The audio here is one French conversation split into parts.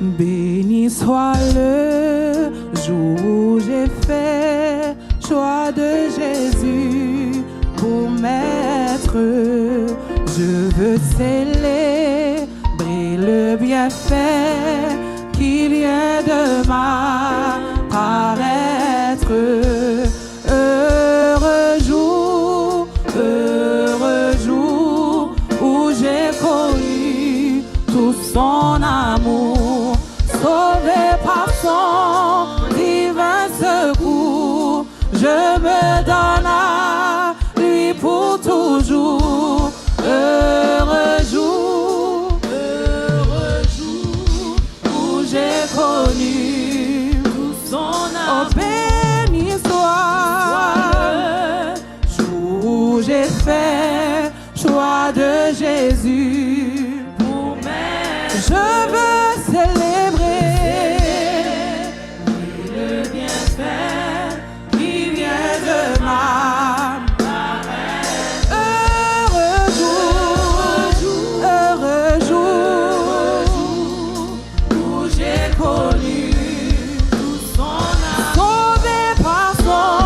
Béni soit le jour où j'ai fait choix de Jésus pour maître. Je veux célébrer le bienfait qui vient de m'apparaître. Heureux jour où j'ai connu tout son amour, sauvé par son divin secours. Je me donne à lui pour toujours. Heureux jour où j'ai connu tout son amour. Oh, béni soit le jour où j'ai fait choix de Jésus pour m'aider. Je veux célébrer le bienfait qui vient de m'apparaître. Heureux jour où j'ai connu tout son amour, sauvé par son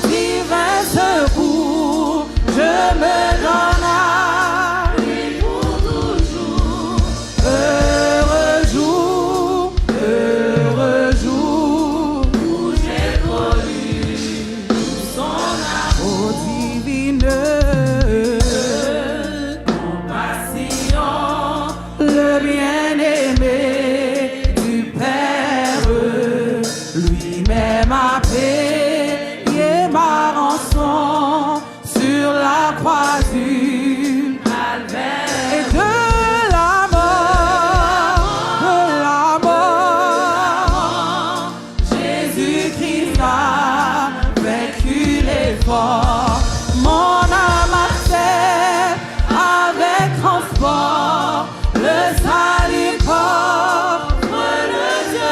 divin secours. Je me donne à lui pour toujours. Heureux jour où j'ai connu tout son amour. Oh, divine compassion, le bien-aimé du Père, lui-même a payé ma rançon sur la croix du Calvaire. Et de la mort, Jésus-Christ a vaincu l'effort. Mon âme accepte avec transport le salut qu'offre le Dieu.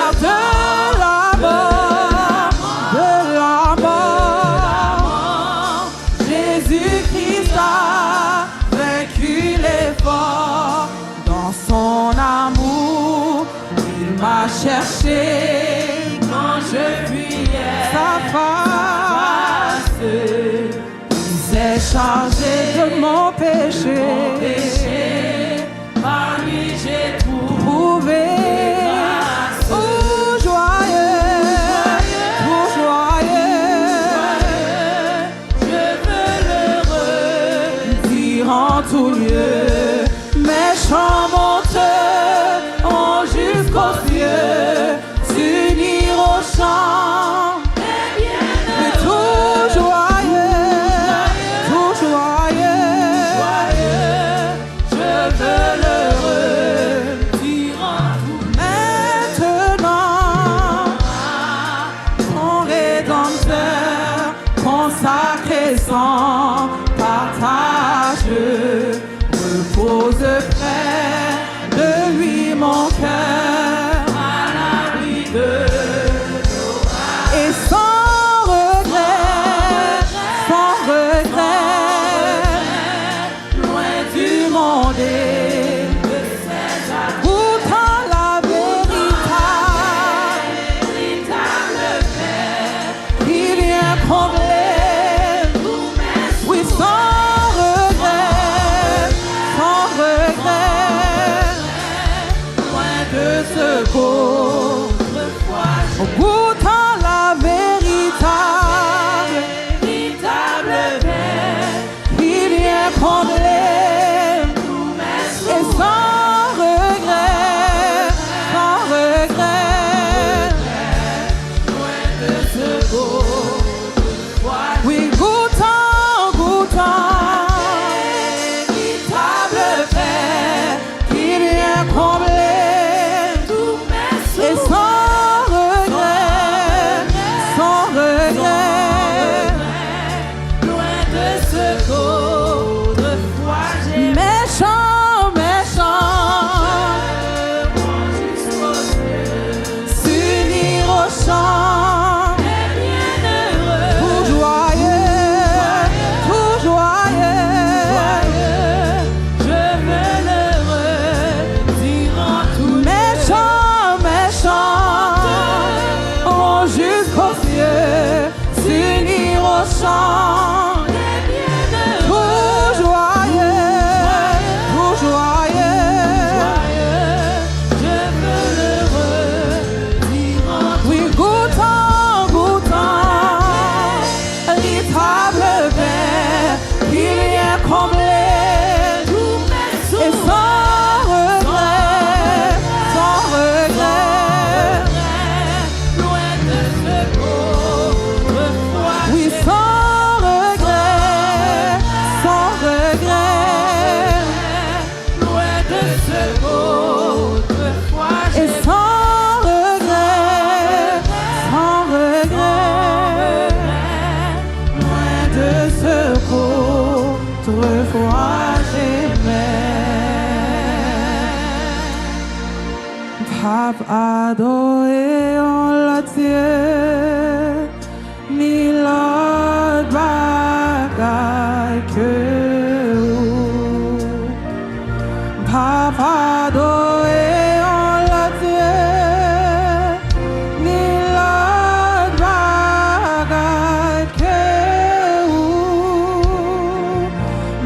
De la mort, Jésus-Christ a vaincu l'effort. Dans son amour, il m'a cherché quand je fuyais sa face. Il s'est chargé de mon péché. Par lui j'ai trouvé. Oh, joyeux, je veux le redire en tout lieu. Mes chants monteront jusqu'aux cieux, s'unir au chant mais tout joyeux, je veux le redire en tout. Maintenant, mon Rédempteur consacré sans partage repose près de lui mon cœur à l'abri de l'orage. Et sans regret, loin du monde et de ses amis, goûtant la véritable paix qui vient combler tous mes souhaits. Oui, sans regret, loin de ce qu'autrefois goûtant la véritable paix qui vient combler tous mes souhaits. Et sans regret, loin de ce qu'autrefois. Oui, goûtant véritable paix qui vient combler tous mes souhaits. Et sans regret, loin de ce qu'autrefois. revois jamais. Pape adoré en la terre, ni l'autre bagaille que vous. Pape adoré en la terre, ni l'autre bagaille que vous.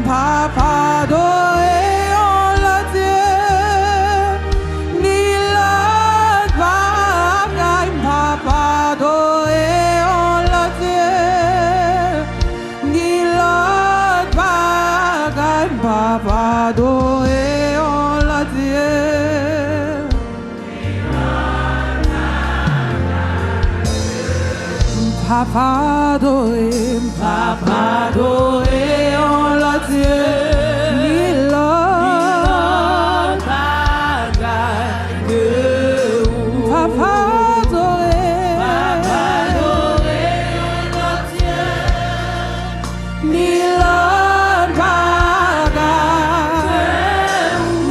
Pape adoré en la terre, ni l'autre bagaille. Pape adoré en la terre, ni l'autre bagaille. Pape adoré en la terre. Papa adoré, papa adoré en la terre, ni l'autre bagaille que vous. Papa adoré en la terre, ni l'autre bagaille.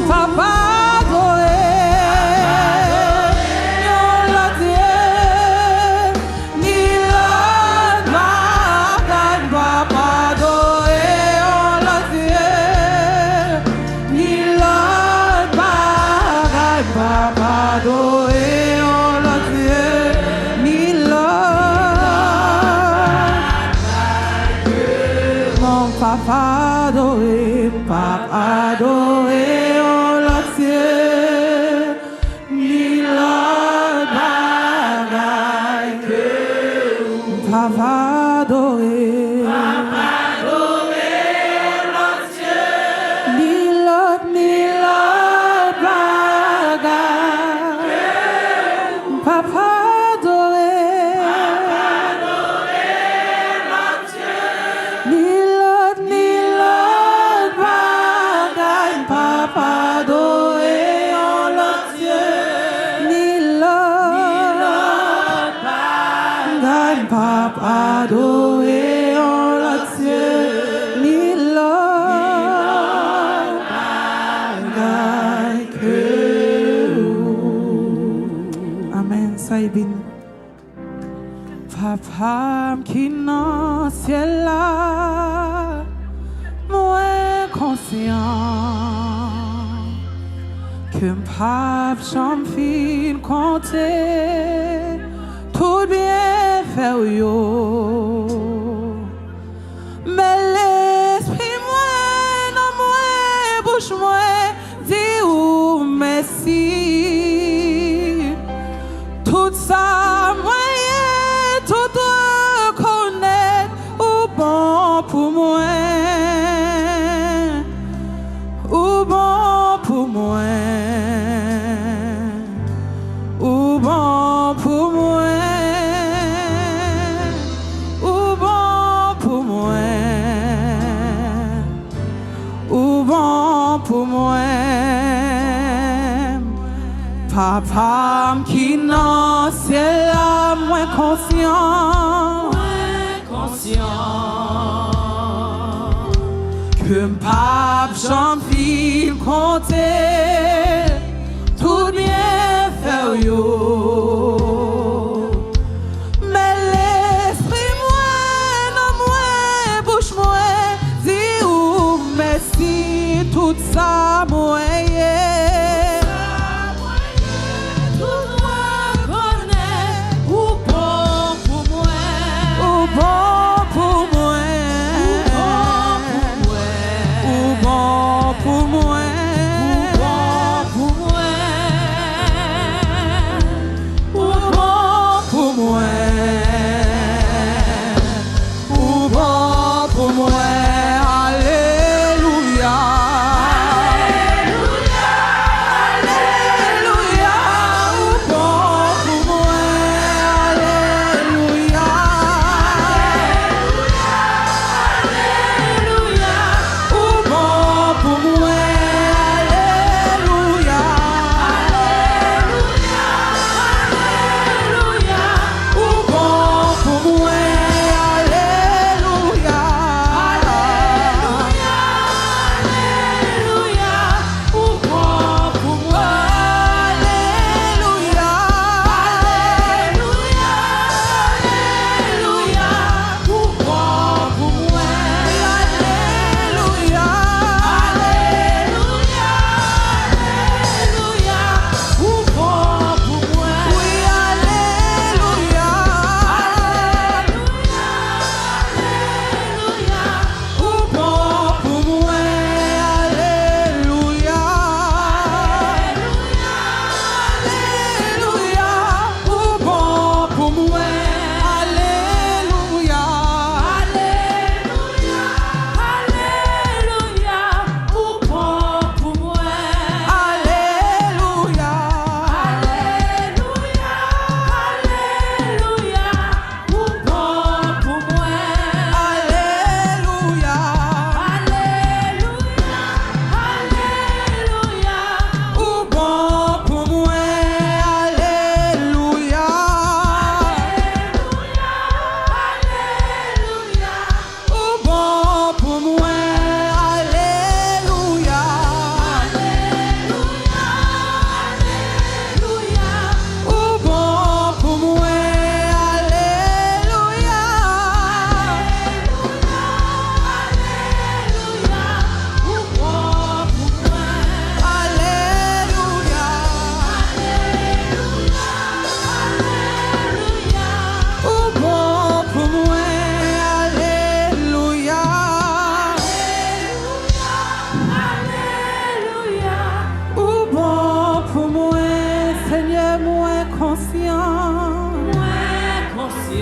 Papa adoré en la terre, ni l'autre bagaille. Papa adoré en la terre, ni l'autre bagaille. Papa adoré en la terre, ni l'autre. Mon papa adoré, papa adoré en la terre, ni l'autre bagaille que vous. Papa adoré en la terre, ni l'autre bagaille. Papa adoré ni l'autre bagaille. Papa adoré en la terre, ni l'autre bagaille. Papa adoré en la terre, ni l'autre bagaille que vous. Amen. Soyez bénis. Papa qui dans ciel là, moi conscient que pape j'en fin compter tout bien fait yo. Mais l'esprit moi non moi bouche moi dit ou merci. Tout ça moyen tout reconnaître ou bon pour moi, ou bon pour moi, ou bon pour moi, ou bon pour moi, ou bon pour moi. Papa qui dans ciel là, moins conscient que pape j'en file compter tout bien fait yo. Mais l'esprit moi non moi bouche moi dit ou merci tout ça moyen. Alléluia.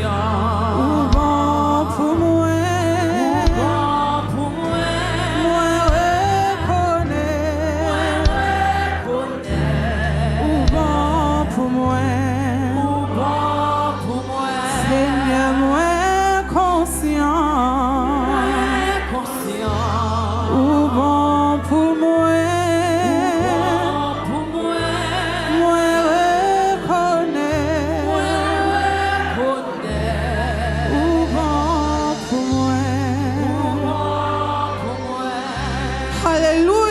Ou bon pour moi. Moi reconnais. Ou bon pour moi. Seigneur, moi conscient. Ou bon pour moi. Moi reconnais. Ou bon pour moi. Alléluia.